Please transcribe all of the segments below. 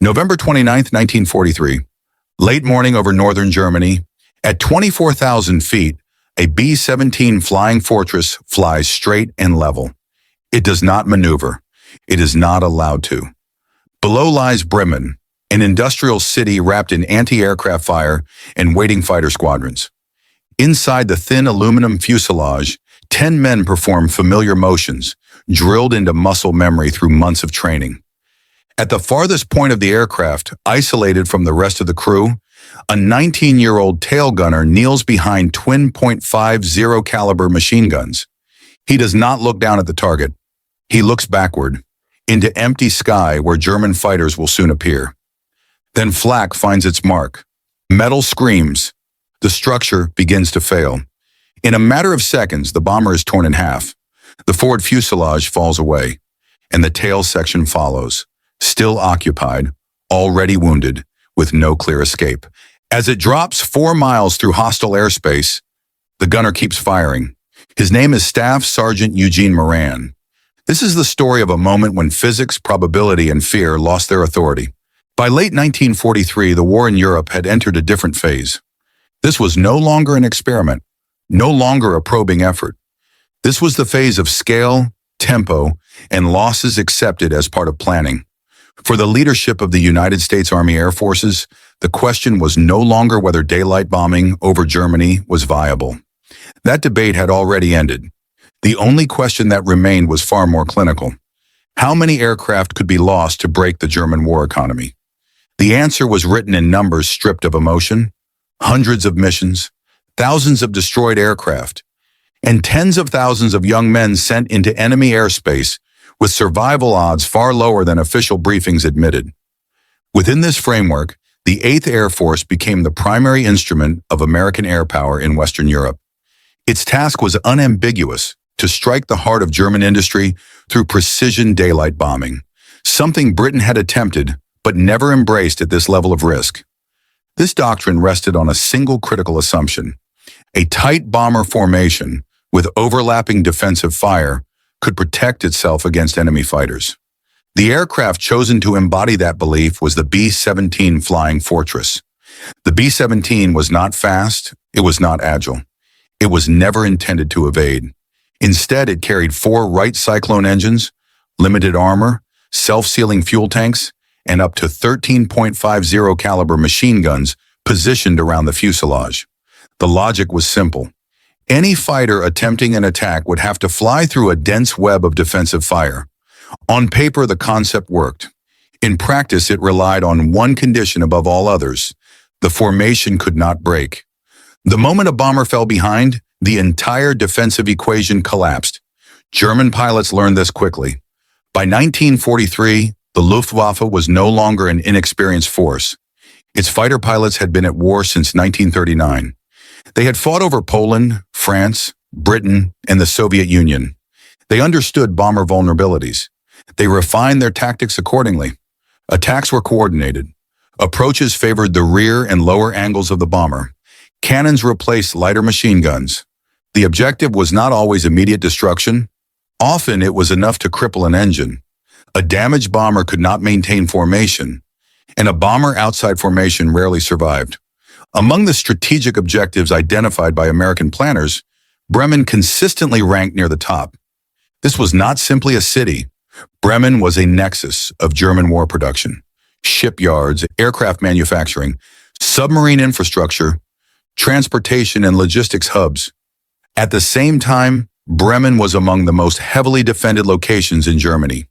November 29, 1943. Late morning over northern Germany. At 24,000 feet, a B-17 flying fortress flies straight and level. It does not maneuver. It is not allowed to. Below lies Bremen, an industrial city wrapped in anti-aircraft fire and waiting fighter squadrons. Inside the thin aluminum fuselage, 10 men perform familiar motions, drilled into muscle memory through months of training. At the farthest point of the aircraft, isolated from the rest of the crew, a 19-year-old tail gunner kneels behind twin .50 caliber machine guns. He does not look down at the target. He looks backward, into empty sky where German fighters will soon appear. Then Flak finds its mark. Metal screams. The structure begins to fail. In a matter of seconds, the bomber is torn in half. The forward fuselage falls away, and the tail section follows, still occupied, already wounded, with no clear escape. As it drops 4 miles through hostile airspace, the gunner keeps firing. His name is Staff Sergeant Eugene Moran. This is the story of a moment when physics, probability, and fear lost their authority. By late 1943, the war in Europe had entered a different phase. This was no longer an experiment, no longer a probing effort. This was the phase of scale, tempo, and losses accepted as part of planning. For the leadership of the United States Army Air Forces, the question was no longer whether daylight bombing over Germany was viable. That debate had already ended. The only question that remained was far more clinical. How many aircraft could be lost to break the German war economy? The answer was written in numbers stripped of emotion: hundreds of missions, thousands of destroyed aircraft, and tens of thousands of young men sent into enemy airspace with survival odds far lower than official briefings admitted. Within this framework, the 8th Air Force became the primary instrument of American air power in Western Europe. Its task was unambiguous: to strike the heart of German industry through precision daylight bombing, something Britain had attempted but never embraced at this level of risk. This doctrine rested on a single critical assumption: a tight bomber formation with overlapping defensive fire could protect itself against enemy fighters. The aircraft chosen to embody that belief was the B-17 Flying Fortress. The B-17 was not fast, it was not agile. It was never intended to evade. Instead, it carried 4 Wright Cyclone engines, limited armor, self-sealing fuel tanks, and up to 13.50 caliber machine guns positioned around the fuselage. The logic was simple. Any fighter attempting an attack would have to fly through a dense web of defensive fire. On paper, the concept worked. In practice, it relied on one condition above all others: the formation could not break. The moment a bomber fell behind, the entire defensive equation collapsed. German pilots learned this quickly. By 1943, the Luftwaffe was no longer an inexperienced force. Its fighter pilots had been at war since 1939. They had fought over Poland, France, Britain, and the Soviet Union. They understood bomber vulnerabilities. They refined their tactics accordingly. Attacks were coordinated. Approaches favored the rear and lower angles of the bomber. Cannons replaced lighter machine guns. The objective was not always immediate destruction. Often it was enough to cripple an engine. A damaged bomber could not maintain formation, and a bomber outside formation rarely survived. Among the strategic objectives identified by American planners, Bremen consistently ranked near the top. This was not simply a city. Bremen was a nexus of German war production: shipyards, aircraft manufacturing, submarine infrastructure, transportation, and logistics hubs. At the same time, Bremen was among the most heavily defended locations in Germany.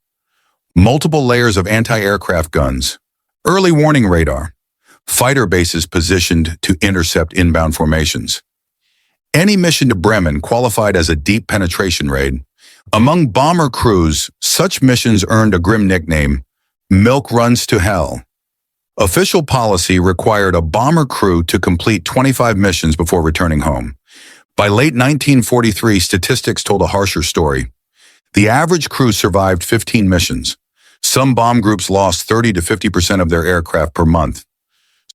Multiple layers of anti-aircraft guns, early warning radar, fighter bases positioned to intercept inbound formations. Any mission to Bremen qualified as a deep penetration raid. Among bomber crews, such missions earned a grim nickname: milk runs to hell. Official policy required a bomber crew to complete 25 missions before returning home. By late 1943, statistics told a harsher story. The average crew survived 15 missions. Some bomb groups lost 30 to 50% of their aircraft per month.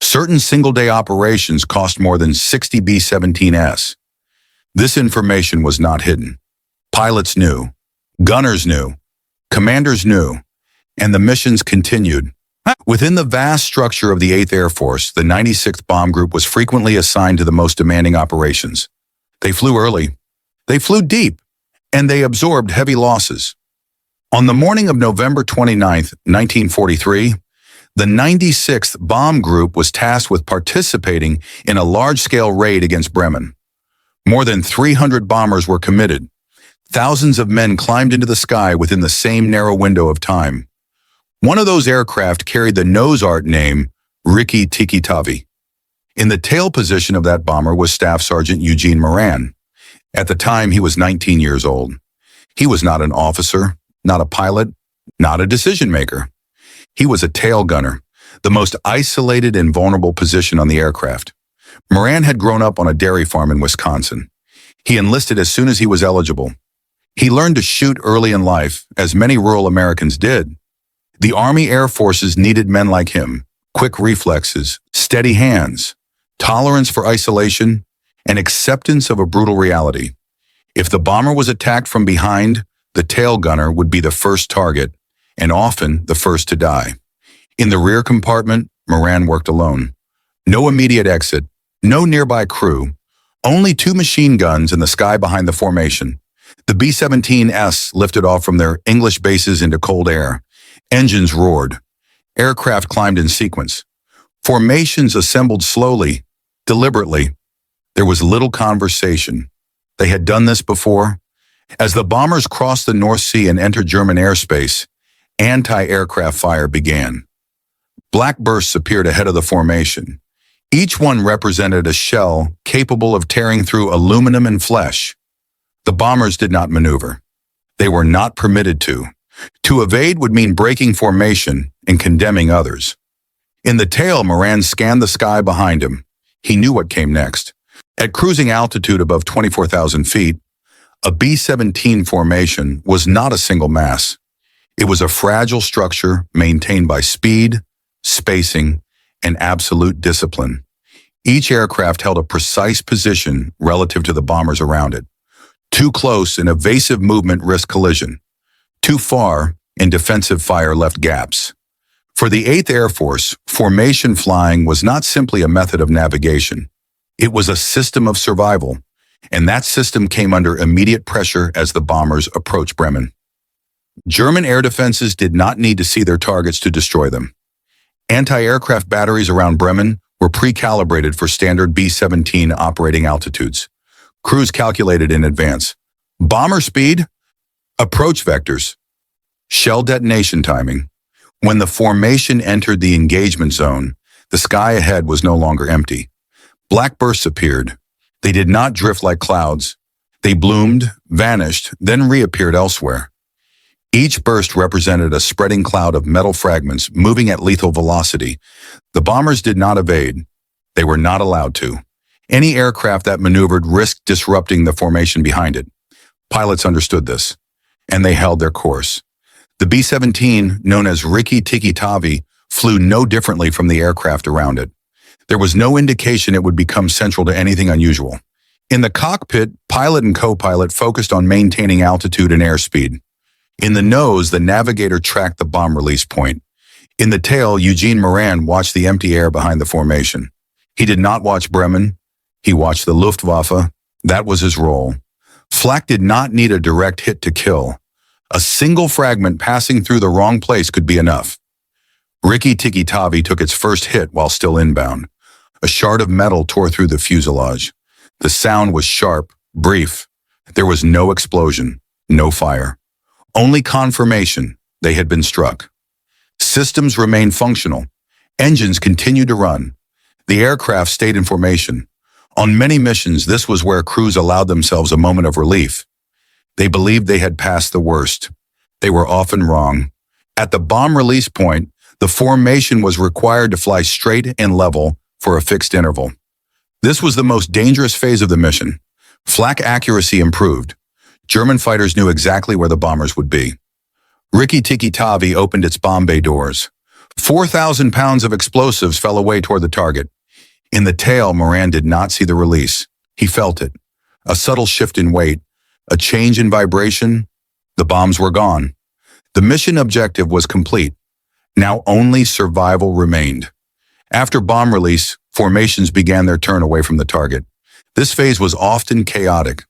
Certain single-day operations cost more than 60 B-17s. This information was not hidden. Pilots knew, gunners knew, commanders knew, and the missions continued Within the vast structure of the 8th Air Force, the 96th Bomb Group was frequently assigned to the most demanding operations. They flew early, they flew deep, and they absorbed heavy losses. On the morning of November 29, 1943, the 96th Bomb Group was tasked with participating in a large-scale raid against Bremen. More than 300 bombers were committed. Thousands of men climbed into the sky within the same narrow window of time. One of those aircraft carried the nose art name Rikki-Tikki-Tavi. In the tail position of that bomber was Staff Sergeant Eugene Moran. At the time, he was 19 years old. He was not an officer, not a pilot, not a decision maker. He was a tail gunner, the most isolated and vulnerable position on the aircraft. Moran had grown up on a dairy farm in Wisconsin. He enlisted as soon as he was eligible. He learned to shoot early in life, as many rural Americans did. The Army Air Forces needed men like him, quick reflexes, steady hands, tolerance for isolation, and acceptance of a brutal reality. If the bomber was attacked from behind, the tail gunner would be the first target, and often the first to die. In the rear compartment, Moran worked alone. No immediate exit, no nearby crew, only 2 machine guns in the sky behind the formation. The B-17s lifted off from their English bases into cold air. Engines roared. Aircraft climbed in sequence. Formations assembled slowly, deliberately. There was little conversation. They had done this before. As the bombers crossed the North Sea and entered German airspace, anti-aircraft fire began. Black bursts appeared ahead of the formation. Each one represented a shell capable of tearing through aluminum and flesh. The bombers did not maneuver. They were not permitted to. To evade would mean breaking formation and condemning others. In the tail, Moran scanned the sky behind him. He knew what came next. At cruising altitude above 24,000 feet, a B-17 formation was not a single mass. It was a fragile structure maintained by speed, spacing, and absolute discipline. Each aircraft held a precise position relative to the bombers around it. Too close and evasive movement risked collision. Too far and defensive fire left gaps. For the 8th Air Force, formation flying was not simply a method of navigation. It was a system of survival, and that system came under immediate pressure as the bombers approached Bremen. German air defenses did not need to see their targets to destroy them. Anti-aircraft batteries around Bremen were pre-calibrated for standard B-17 operating altitudes. Crews calculated in advance. Bomber speed, approach vectors, shell detonation timing. When the formation entered the engagement zone, the sky ahead was no longer empty. Black bursts appeared. They did not drift like clouds. They bloomed, vanished, then reappeared elsewhere. Each burst represented a spreading cloud of metal fragments moving at lethal velocity. The bombers did not evade. They were not allowed to. Any aircraft that maneuvered risked disrupting the formation behind it. Pilots understood this, and they held their course. The B-17, known as Rikki-Tikki-Tavi, flew no differently from the aircraft around it. There was no indication it would become central to anything unusual. In the cockpit, pilot and co-pilot focused on maintaining altitude and airspeed. In the nose, the navigator tracked the bomb release point. In the tail, Eugene Moran watched the empty air behind the formation. He did not watch Bremen. He watched the Luftwaffe. That was his role. Flak did not need a direct hit to kill. A single fragment passing through the wrong place could be enough. Rikki-Tikki-Tavi took its first hit while still inbound. A shard of metal tore through the fuselage. The sound was sharp, brief. There was no explosion, no fire. Only confirmation they had been struck. Systems remained functional. Engines continued to run. The aircraft stayed in formation. On many missions, this was where crews allowed themselves a moment of relief. They believed they had passed the worst. They were often wrong. At the bomb release point, the formation was required to fly straight and level for a fixed interval. This was the most dangerous phase of the mission. Flak accuracy improved. German fighters knew exactly where the bombers would be. Rikki-Tikki-Tavi opened its bomb bay doors. 4,000 pounds of explosives fell away toward the target. In the tail, Moran did not see the release. He felt it. A subtle shift in weight, a change in vibration. The bombs were gone. The mission objective was complete. Now only survival remained. After bomb release, formations began their turn away from the target. This phase was often chaotic.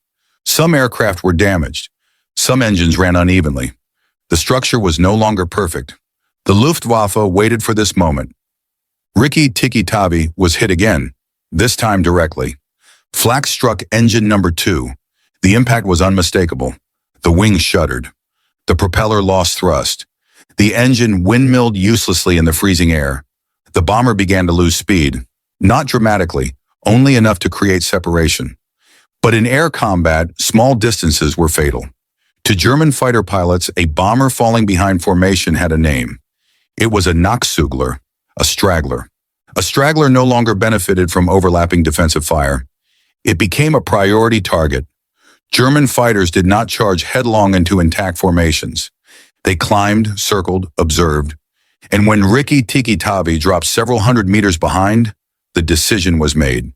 Some aircraft were damaged. Some engines ran unevenly. The structure was no longer perfect. The Luftwaffe waited for this moment. Rikki-Tikki-Tavi was hit again, this time directly. Flak struck engine number 2. The impact was unmistakable. The wings shuddered. The propeller lost thrust. The engine windmilled uselessly in the freezing air. The bomber began to lose speed, not dramatically, only enough to create separation. But in air combat, small distances were fatal. To German fighter pilots, a bomber falling behind formation had a name. It was a Nachzügler, a straggler. A straggler no longer benefited from overlapping defensive fire. It became a priority target. German fighters did not charge headlong into intact formations. They climbed, circled, observed. And when Rikki-Tikki-Tavi dropped several hundred meters behind, the decision was made.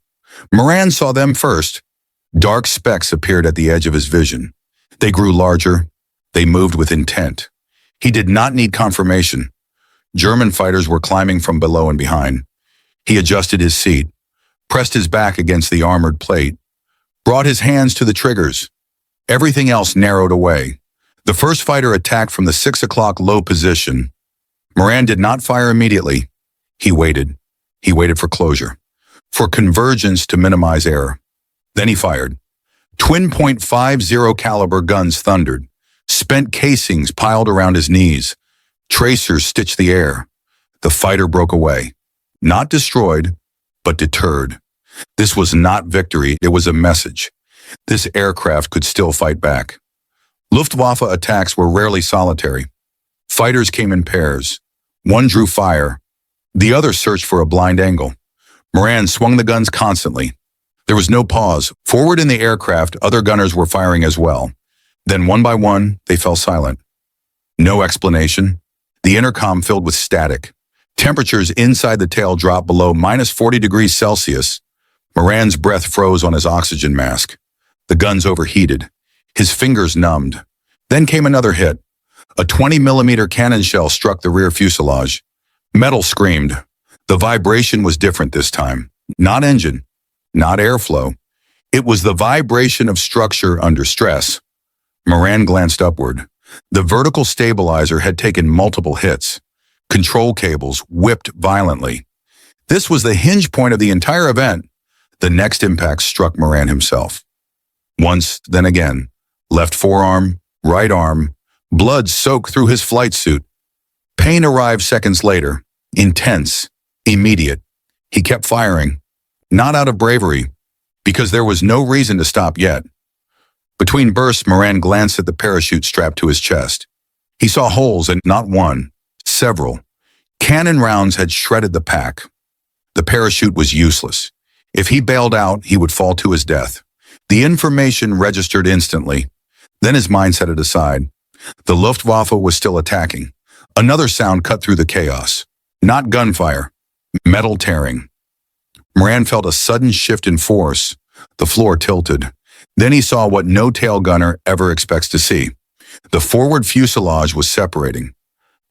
Moran saw them first. Dark specks appeared at the edge of his vision. They grew larger. They moved with intent. He did not need confirmation. German fighters were climbing from below and behind. He adjusted his seat, pressed his back against the armored plate, brought his hands to the triggers. Everything else narrowed away. The first fighter attacked from the 6 o'clock low position. Moran did not fire immediately. He waited. He waited for closure, for convergence to minimize error. Then he fired. Twin .50 caliber guns thundered. Spent casings piled around his knees. Tracers stitched the air. The fighter broke away. Not destroyed, but deterred. This was not victory, it was a message. This aircraft could still fight back. Luftwaffe attacks were rarely solitary. Fighters came in pairs. One drew fire. The other searched for a blind angle. Moran swung the guns constantly. There was no pause. Forward in the aircraft, other gunners were firing as well. Then one by one, they fell silent. No explanation. The intercom filled with static. Temperatures inside the tail dropped below -40°C. Moran's breath froze on his oxygen mask. The guns overheated. His fingers numbed. Then came another hit. A 20mm cannon shell struck the rear fuselage. Metal screamed. The vibration was different this time. Not engine, not airflow. It was the vibration of structure under stress. Moran glanced upward. The vertical stabilizer had taken multiple hits. Control cables whipped violently. This was the hinge point of the entire event. The next impact struck Moran himself. Once, then again. Left forearm, right arm. Blood soaked through his flight suit. Pain arrived seconds later. Intense, immediate. He kept firing. Not out of bravery, because there was no reason to stop yet. Between bursts, Moran glanced at the parachute strapped to his chest. He saw holes, and not one, several. Cannon rounds had shredded the pack. The parachute was useless. If he bailed out, he would fall to his death. The information registered instantly. Then his mind set it aside. The Luftwaffe was still attacking. Another sound cut through the chaos. Not gunfire, metal tearing. Moran felt a sudden shift in force. The floor tilted. Then he saw what no tail gunner ever expects to see. The forward fuselage was separating.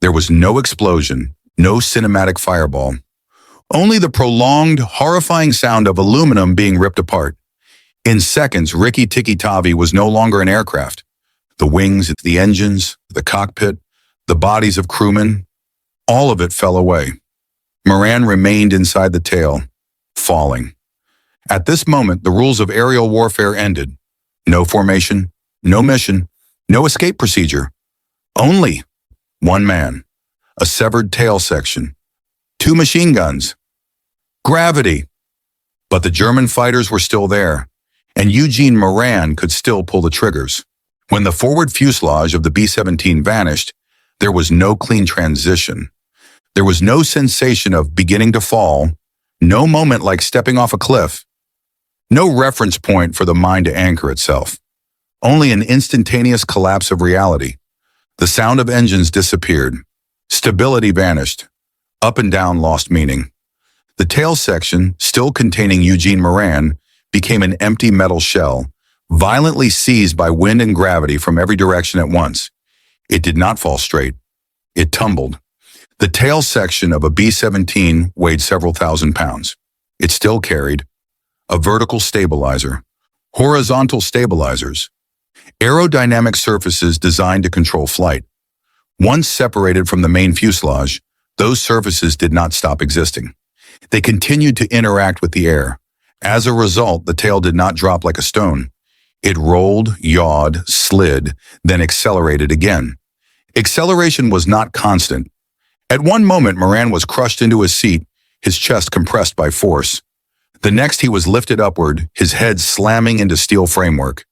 There was no explosion, no cinematic fireball. Only the prolonged, horrifying sound of aluminum being ripped apart. In seconds, Rikki-Tikki-Tavi was no longer an aircraft. The wings, the engines, the cockpit, the bodies of crewmen, all of it fell away. Moran remained inside the tail, falling. At this moment, the rules of aerial warfare ended. No formation, no mission, no escape procedure. Only one man, a severed tail section, 2 machine guns, gravity. But the German fighters were still there, and Eugene Moran could still pull the triggers. When the forward fuselage of the B-17 vanished, there was no clean transition. There was no sensation of beginning to fall, no moment like stepping off a cliff, no reference point for the mind to anchor itself. Only an instantaneous collapse of reality. The sound of engines disappeared. Stability vanished. Up and down lost meaning. The tail section, still containing Eugene Moran, became an empty metal shell, violently seized by wind and gravity from every direction at once. It did not fall straight. It tumbled. The tail section of a B-17 weighed several thousand pounds. It still carried a vertical stabilizer, horizontal stabilizers, aerodynamic surfaces designed to control flight. Once separated from the main fuselage, those surfaces did not stop existing. They continued to interact with the air. As a result, the tail did not drop like a stone. It rolled, yawed, slid, then accelerated again. Acceleration was not constant. At one moment, Moran was crushed into his seat, his chest compressed by force. The next, he was lifted upward, his head slamming into steel framework.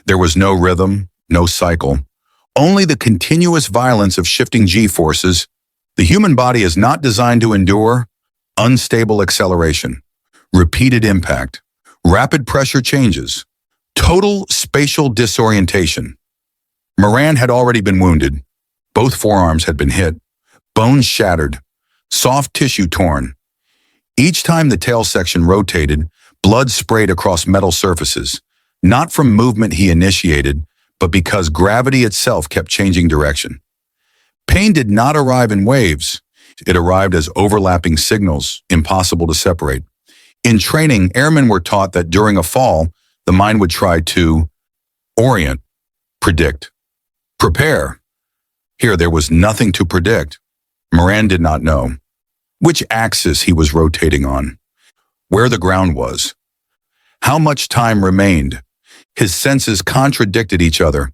There was no rhythm, no cycle, only the continuous violence of shifting G-forces. The human body is not designed to endure unstable acceleration, repeated impact, rapid pressure changes, total spatial disorientation. Moran had already been wounded. Both forearms had been hit, bones shattered, soft tissue torn. Each time the tail section rotated, blood sprayed across metal surfaces, not from movement he initiated, but because gravity itself kept changing direction. Pain did not arrive in waves. It arrived as overlapping signals, impossible to separate. In training, airmen were taught that during a fall, the mind would try to orient, predict, prepare. Here, there was nothing to predict. Moran did not know which axis he was rotating on, where the ground was, how much time remained. His senses contradicted each other.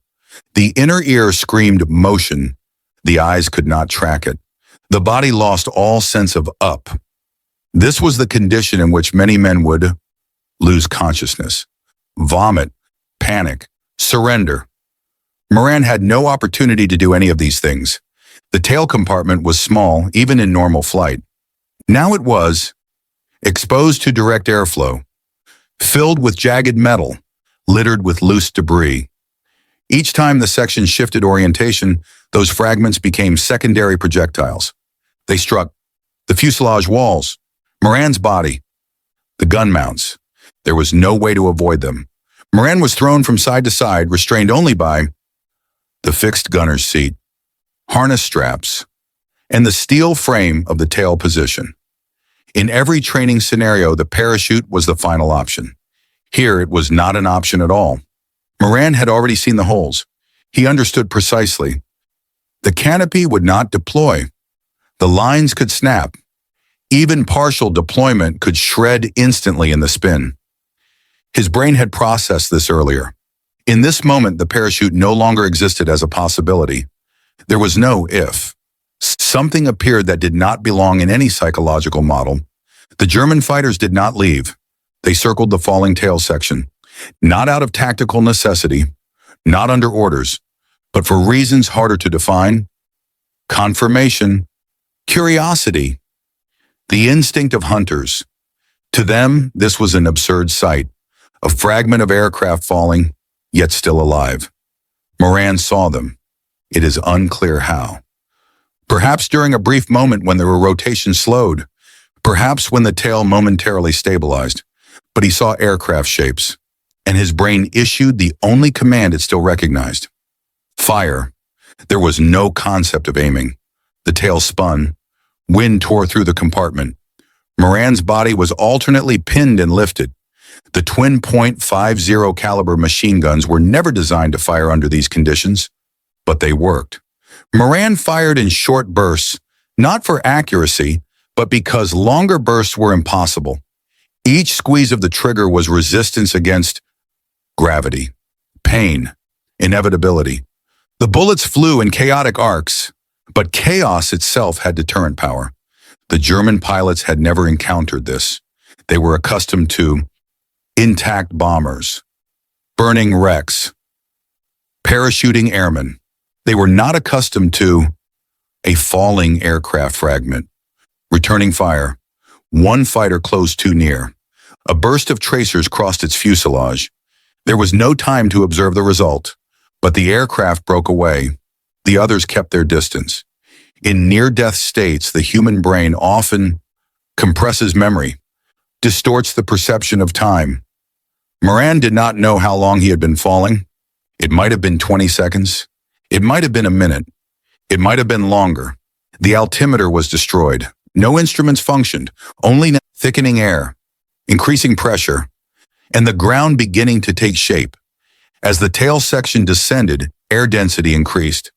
The inner ear screamed motion. The eyes could not track it. The body lost all sense of up. This was the condition in which many men would lose consciousness, vomit, panic, surrender. Moran had no opportunity to do any of these things. The tail compartment was small, even in normal flight. Now it was exposed to direct airflow, filled with jagged metal, littered with loose debris. Each time the section shifted orientation, those fragments became secondary projectiles. They struck the fuselage walls, Moran's body, the gun mounts. There was no way to avoid them. Moran was thrown from side to side, restrained only by the fixed gunner's seat, harness straps, and the steel frame of the tail position. In every training scenario, the parachute was the final option. Here, it was not an option at all. Moran had already seen the holes. He understood precisely. The canopy would not deploy. The lines could snap. Even partial deployment could shred instantly in the spin. His brain had processed this earlier. In this moment, the parachute no longer existed as a possibility. There was no if. Something appeared that did not belong in any psychological model. The German fighters did not leave. They circled the falling tail section, not out of tactical necessity, not under orders, but for reasons harder to define. Confirmation, curiosity, the instinct of hunters. To them, this was an absurd sight, a fragment of aircraft falling, yet still alive. Moran saw them. It is unclear how. Perhaps during a brief moment when their rotation slowed, perhaps when the tail momentarily stabilized, but he saw aircraft shapes, and his brain issued the only command it still recognized. Fire. There was no concept of aiming. The tail spun. Wind tore through the compartment. Moran's body was alternately pinned and lifted. The twin .50 caliber machine guns were never designed to fire under these conditions, but they worked. Moran fired in short bursts, not for accuracy, but because longer bursts were impossible. Each squeeze of the trigger was resistance against gravity, pain, inevitability. The bullets flew in chaotic arcs, but chaos itself had deterrent power. The German pilots had never encountered this. They were accustomed to intact bombers, burning wrecks, parachuting airmen. They were not accustomed to a falling aircraft fragment, returning fire. One fighter closed too near. A burst of tracers crossed its fuselage. There was no time to observe the result, but the aircraft broke away. The others kept their distance. In near-death states, the human brain often compresses memory, distorts the perception of time. Moran did not know how long he had been falling. It might have been 20 seconds. It might have been a minute. It might have been longer. The altimeter was destroyed. No instruments functioned, only thickening air, increasing pressure, and the ground beginning to take shape. As the tail section descended, air density increased.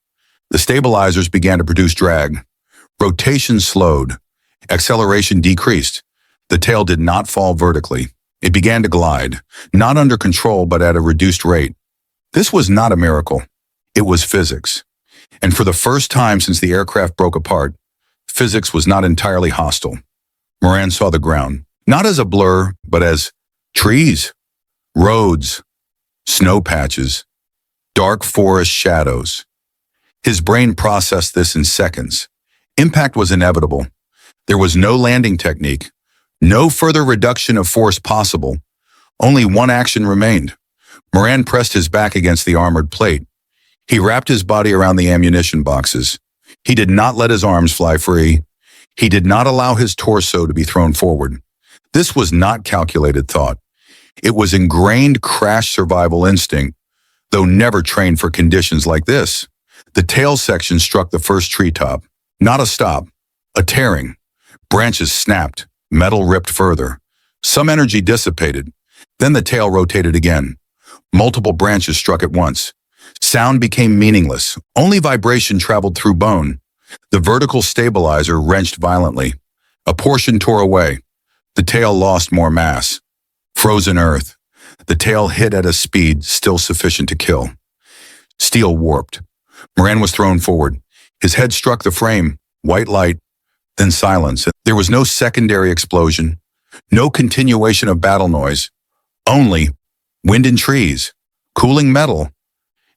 The stabilizers began to produce drag. Rotation slowed. Acceleration decreased. The tail did not fall vertically. It began to glide, not under control but at a reduced rate. This was not a miracle. It was physics. And for the first time since the aircraft broke apart, physics was not entirely hostile. Moran saw the ground, not as a blur, but as trees, roads, snow patches, dark forest shadows. His brain processed this in seconds. Impact was inevitable. There was no landing technique, no further reduction of force possible. Only one action remained. Moran pressed his back against the armored plate. He wrapped his body around the ammunition boxes. He did not let his arms fly free. He did not allow his torso to be thrown forward. This was not calculated thought. It was ingrained crash survival instinct, though never trained for conditions like this. The tail section struck the first treetop. Not a stop, a tearing. Branches snapped, metal ripped further. Some energy dissipated. Then the tail rotated again. Multiple branches struck at once. Sound became meaningless. Only vibration traveled through bone. The vertical stabilizer wrenched violently. A portion tore away. The tail lost more mass. Frozen earth. The tail hit at a speed still sufficient to kill. Steel warped. Moran was thrown forward. His head struck the frame. White light, then silence. There was no secondary explosion, no continuation of battle noise, only wind in trees, cooling metal,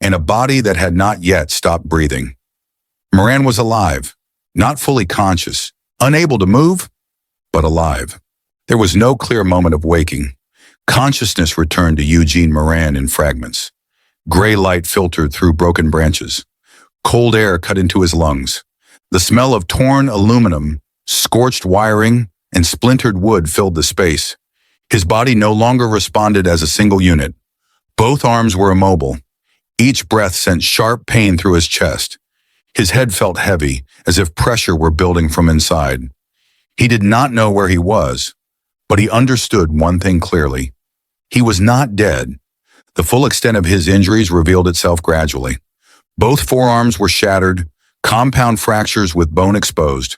and a body that had not yet stopped breathing. Moran was alive, not fully conscious, unable to move, but alive. There was no clear moment of waking. Consciousness returned to Eugene Moran in fragments. Gray light filtered through broken branches. Cold air cut into his lungs. The smell of torn aluminum, scorched wiring, and splintered wood filled the space. His body no longer responded as a single unit. Both arms were immobile. Each breath sent sharp pain through his chest. His head felt heavy, as if pressure were building from inside. He did not know where he was, but he understood one thing clearly. He was not dead. The full extent of his injuries revealed itself gradually. Both forearms were shattered, compound fractures with bone exposed.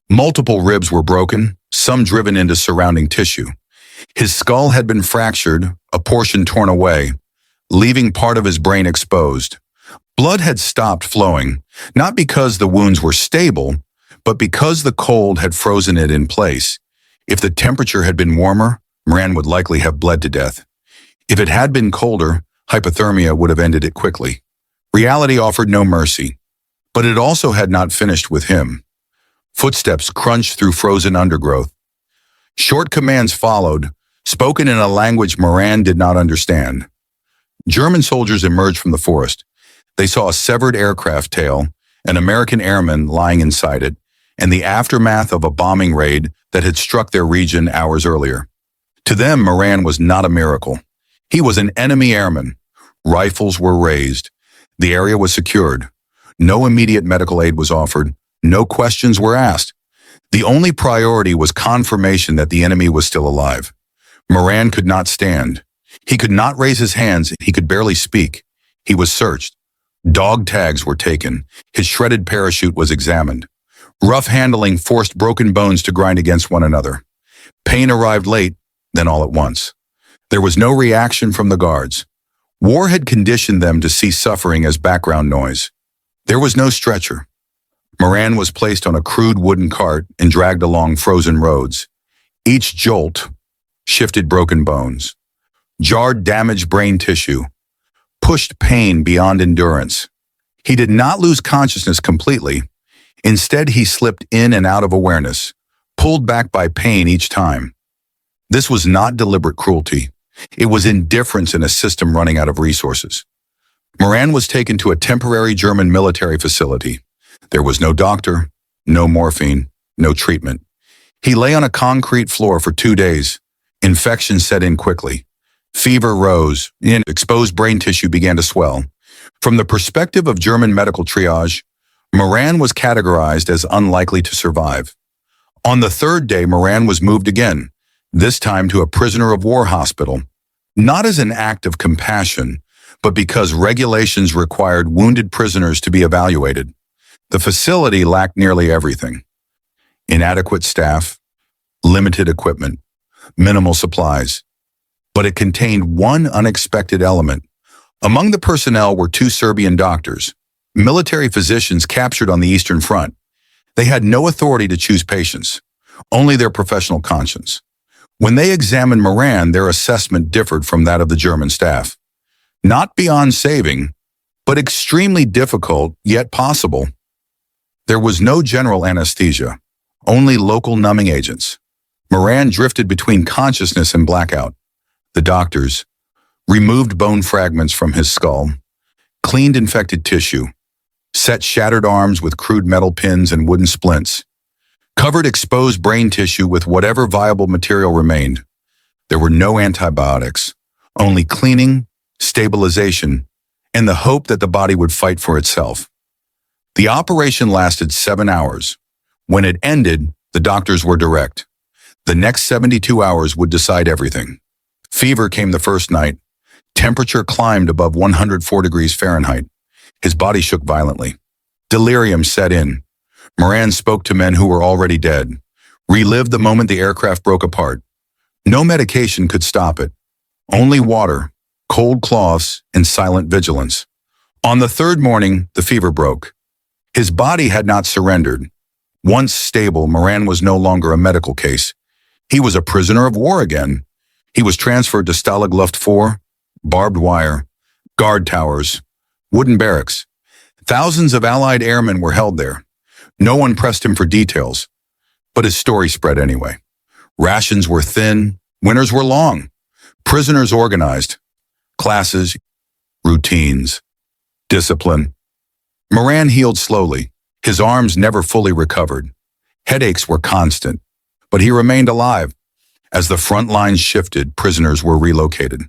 Multiple ribs were broken, some driven into surrounding tissue. His skull had been fractured, a portion torn away, leaving part of his brain exposed. Blood had stopped flowing, not because the wounds were stable, but because the cold had frozen it in place. If the temperature had been warmer, Moran would likely have bled to death. If it had been colder, hypothermia would have ended it quickly. Reality offered no mercy. But it also had not finished with him. Footsteps crunched through frozen undergrowth. Short commands followed, spoken in a language Moran did not understand. German soldiers emerged from the forest. They saw a severed aircraft tail, an American airman lying inside it, and the aftermath of a bombing raid that had struck their region hours earlier. To them, Moran was not a miracle. He was an enemy airman. Rifles were raised. The area was secured. No immediate medical aid was offered. No questions were asked. The only priority was confirmation that the enemy was still alive. Moran could not stand. He could not raise his hands. He could barely speak. He was searched. Dog tags were taken. His shredded parachute was examined. Rough handling forced broken bones to grind against one another. Pain arrived late, then all at once. There was no reaction from the guards. War had conditioned them to see suffering as background noise. There was no stretcher. Moran was placed on a crude wooden cart and dragged along frozen roads. Each jolt shifted broken bones, jarred damaged brain tissue, pushed pain beyond endurance. He did not lose consciousness completely. Instead, he slipped in and out of awareness, pulled back by pain each time. This was not deliberate cruelty. It was indifference in a system running out of resources. Moran was taken to a temporary German military facility. There was no doctor, no morphine, no treatment. He lay on a concrete floor for 2 days. Infection set in quickly. Fever rose, and exposed brain tissue began to swell. From the perspective of German medical triage, Moran was categorized as unlikely to survive. On the third day, Moran was moved again, this time to a prisoner of war hospital, not as an act of compassion, but because regulations required wounded prisoners to be evaluated. The facility lacked nearly everything: inadequate staff, limited equipment, minimal supplies. But it contained one unexpected element. Among the personnel were two Serbian doctors, military physicians captured on the Eastern Front. They had no authority to choose patients, only their professional conscience. When they examined Moran, their assessment differed from that of the German staff. Not beyond saving, but extremely difficult, yet possible. There was no general anesthesia, only local numbing agents. Moran drifted between consciousness and blackout. The doctors removed bone fragments from his skull, cleaned infected tissue, set shattered arms with crude metal pins and wooden splints, covered exposed brain tissue with whatever viable material remained. There were no antibiotics, only cleaning, stabilization, and the hope that the body would fight for itself. The operation lasted 7 hours. When it ended, the doctors were direct. The next 72 hours would decide everything. Fever came the first night. Temperature climbed above 104 degrees Fahrenheit. His body shook violently. Delirium set in. Moran spoke to men who were already dead, relived the moment the aircraft broke apart. No medication could stop it. Only water, cold cloths, and silent vigilance. On the third morning, the fever broke. His body had not surrendered. Once stable, Moran was no longer a medical case. He was a prisoner of war again. He was transferred to Stalag Luft 4, barbed wire, guard towers, wooden barracks. Thousands of Allied airmen were held there. No one pressed him for details, but his story spread anyway. Rations were thin, winters were long. Prisoners organized. Classes, routines, discipline. Moran healed slowly. His arms never fully recovered. Headaches were constant, but he remained alive. As the front lines shifted, prisoners were relocated.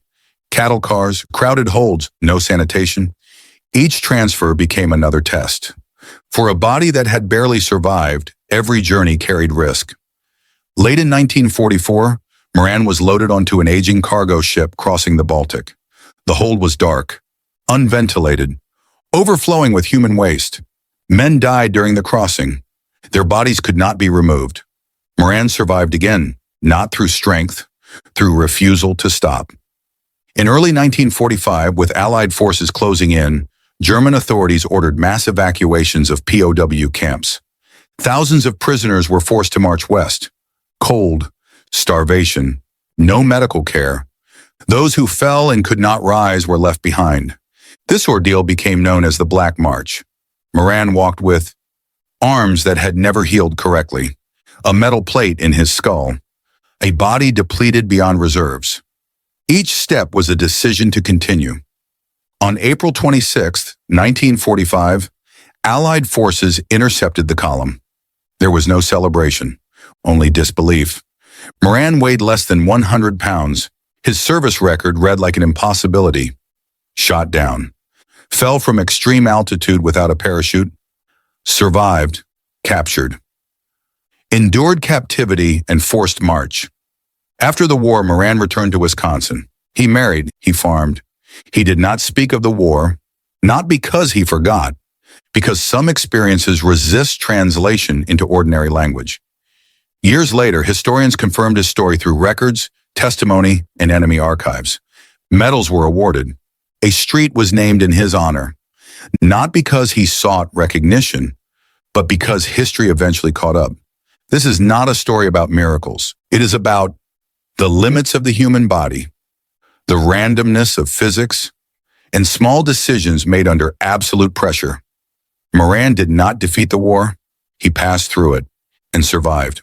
Cattle cars, crowded holds, no sanitation. Each transfer became another test. For a body that had barely survived, every journey carried risk. Late in 1944, Moran was loaded onto an aging cargo ship crossing the Baltic. The hold was dark, unventilated, overflowing with human waste. Men died during the crossing. Their bodies could not be removed. Moran survived again, not through strength, through refusal to stop. In early 1945, with Allied forces closing in, German authorities ordered mass evacuations of POW camps. Thousands of prisoners were forced to march west. Cold, starvation, no medical care. Those who fell and could not rise were left behind. This ordeal became known as the Black March. Moran walked with arms that had never healed correctly, a metal plate in his skull, a body depleted beyond reserves. Each step was a decision to continue. On April 26, 1945, Allied forces intercepted the column. There was no celebration, only disbelief. Moran weighed less than 100 pounds. His service record read like an impossibility. Shot down. Fell from extreme altitude without a parachute. Survived. Captured. Endured captivity and forced march. After the war, Moran returned to Wisconsin. He married, he farmed. He did not speak of the war, not because he forgot, because some experiences resist translation into ordinary language. Years later, historians confirmed his story through records, testimony, and enemy archives. Medals were awarded. A street was named in his honor, not because he sought recognition, but because history eventually caught up. This is not a story about miracles. It is about the limits of the human body, the randomness of physics, and small decisions made under absolute pressure. Moran did not defeat the war. He passed through it and survived.